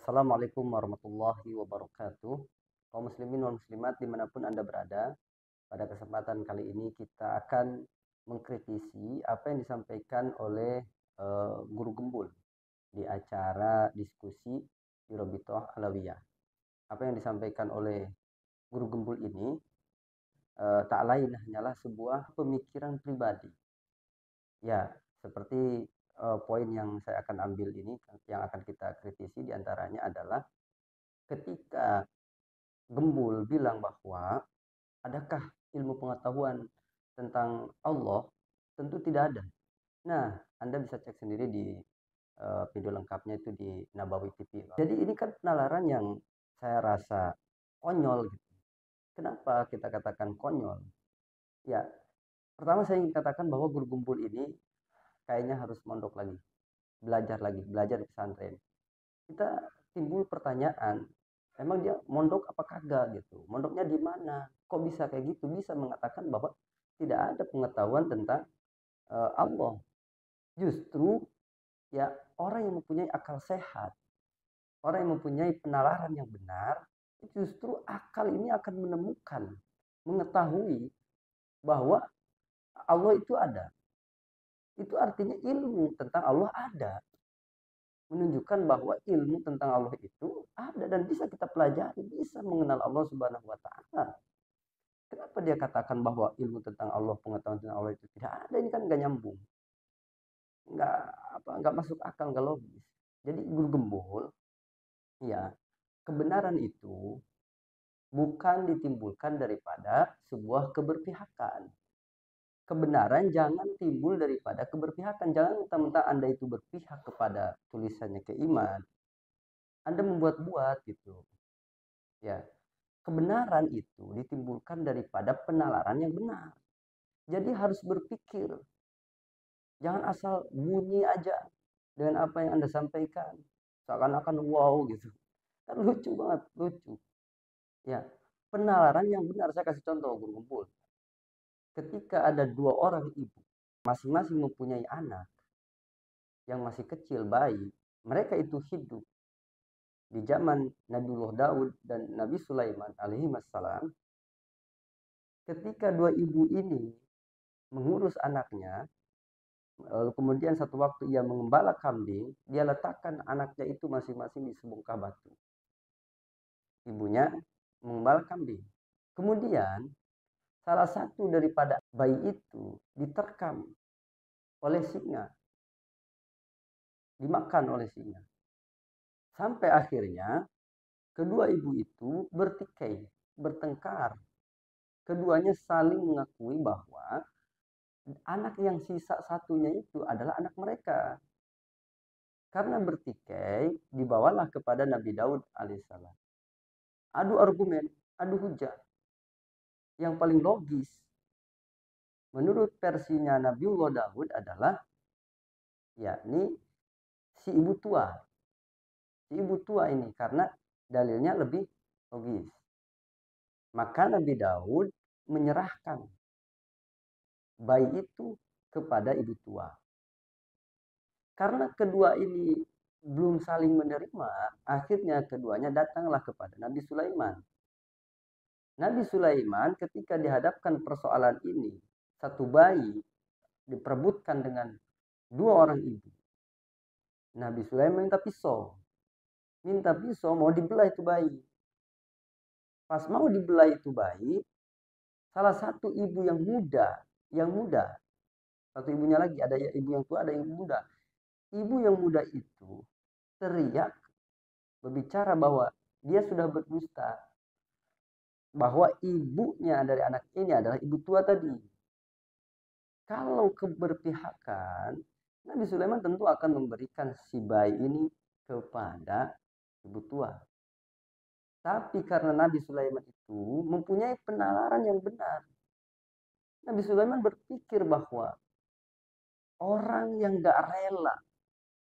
Assalamualaikum warahmatullahi wabarakatuh. Kaum muslimin wal muslimat dimanapun Anda berada, pada kesempatan kali ini kita akan mengkritisi apa yang disampaikan oleh Guru Gembul di acara diskusi di Robitoh Alawiyah. Apa yang disampaikan oleh Guru Gembul ini tak lain hanyalah sebuah pemikiran pribadi. Ya, seperti poin yang saya akan ambil ini, yang akan kita kritisi diantaranya adalah ketika Gembul bilang bahwa adakah ilmu pengetahuan tentang Allah? Tentu tidak ada. Nah, Anda bisa cek sendiri di video lengkapnya itu di Nabawi TV. Jadi ini kan penalaran yang saya rasa konyol gitu. Kenapa kita katakan konyol? Ya, pertama saya ingin katakan bahwa guru Gembul ini kayaknya harus mondok lagi, belajar di pesantren. Kita timbul pertanyaan, emang dia mondok apa kagak gitu, mondoknya di mana, kok bisa kayak gitu, bisa mengatakan bahwa tidak ada pengetahuan tentang Allah. Justru ya, orang yang mempunyai akal sehat, orang yang mempunyai penalaran yang benar, justru akal ini akan menemukan, mengetahui bahwa Allah itu ada. Itu artinya ilmu tentang Allah ada, menunjukkan bahwa ilmu tentang Allah itu ada dan bisa kita pelajari, bisa mengenal Allah Subhanahu wa taala. Kenapa dia katakan bahwa ilmu tentang Allah, pengetahuan tentang Allah itu tidak ada? Ini kan nggak nyambung, nggak nggak masuk akal, nggak logis. Jadi Guru Gembul, ya, kebenaran itu bukan ditimbulkan daripada sebuah keberpihakan. Kebenaran jangan timbul daripada keberpihakan. Jangan mentang-mentang Anda itu berpihak kepada tulisannya Keiman, Anda membuat-buat gitu. Ya, kebenaran itu ditimbulkan daripada penalaran yang benar. Jadi harus berpikir. Jangan asal bunyi aja dengan apa yang Anda sampaikan. Seakan-akan wow gitu. Kan lucu banget, lucu. Ya, penalaran yang benar. Saya kasih contoh Guru Kumpul. Ketika ada dua orang ibu, masing-masing mempunyai anak yang masih kecil, bayi, mereka itu hidup di zaman Nabiullah Daud dan Nabi Sulaiman alaihi wassalam. Ketika dua ibu ini mengurus anaknya, lalu kemudian satu waktu ia mengembala kambing, dia letakkan anaknya itu masing-masing di sebongkah batu. Ibunya mengembala kambing. Kemudian salah satu daripada bayi itu diterkam oleh singa, dimakan oleh singa. Sampai akhirnya kedua ibu itu bertikai, bertengkar. Keduanya saling mengakui bahwa anak yang sisa satunya itu adalah anak mereka. Karena bertikai, dibawalah kepada Nabi Daud alaihissalam. Adu argumen, adu hujah. Yang paling logis, menurut versinya Nabiullah Daud adalah, yakni si ibu tua. Si ibu tua ini, karena dalilnya lebih logis. Maka Nabi Daud menyerahkan bayi itu kepada ibu tua. Karena kedua ini belum saling menerima, akhirnya keduanya datanglah kepada Nabi Sulaiman. Nabi Sulaiman ketika dihadapkan persoalan ini, satu bayi diperebutkan dengan dua orang ibu. Nabi Sulaiman minta pisau mau dibelah itu bayi. Pas mau dibelah itu bayi, salah satu ibu yang muda, satu ibunya lagi, ada ibu yang tua, ada yang muda. Ibu yang muda itu teriak berbicara bahwa dia sudah berdusta, bahwa ibunya dari anak ini adalah ibu tua tadi. Kalau keberpihakan, Nabi Sulaiman tentu akan memberikan si bayi ini kepada ibu tua. Tapi karena Nabi Sulaiman itu mempunyai penalaran yang benar, Nabi Sulaiman berpikir bahwa orang yang gak rela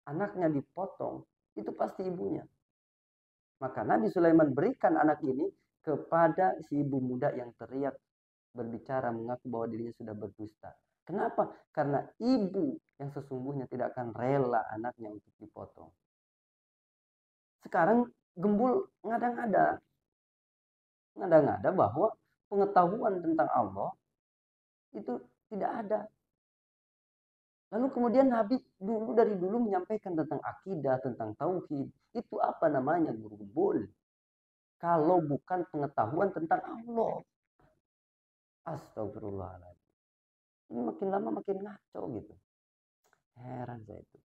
anaknya dipotong, itu pasti ibunya. Maka Nabi Sulaiman berikan anak ini kepada si ibu muda yang teriak berbicara mengaku bahwa dirinya sudah berdusta. Kenapa? Karena ibu yang sesungguhnya tidak akan rela anaknya untuk dipotong. sekarang gembul ngada-ngada bahwa pengetahuan tentang Allah itu tidak ada. Lalu kemudian Nabi dari dulu menyampaikan tentang akidah, tentang tauhid. Itu apa namanya guru gembul? Kalau bukan pengetahuan tentang Allah. Astagfirullahaladzim. Ini makin lama makin ngaco gitu. Heran saya itu.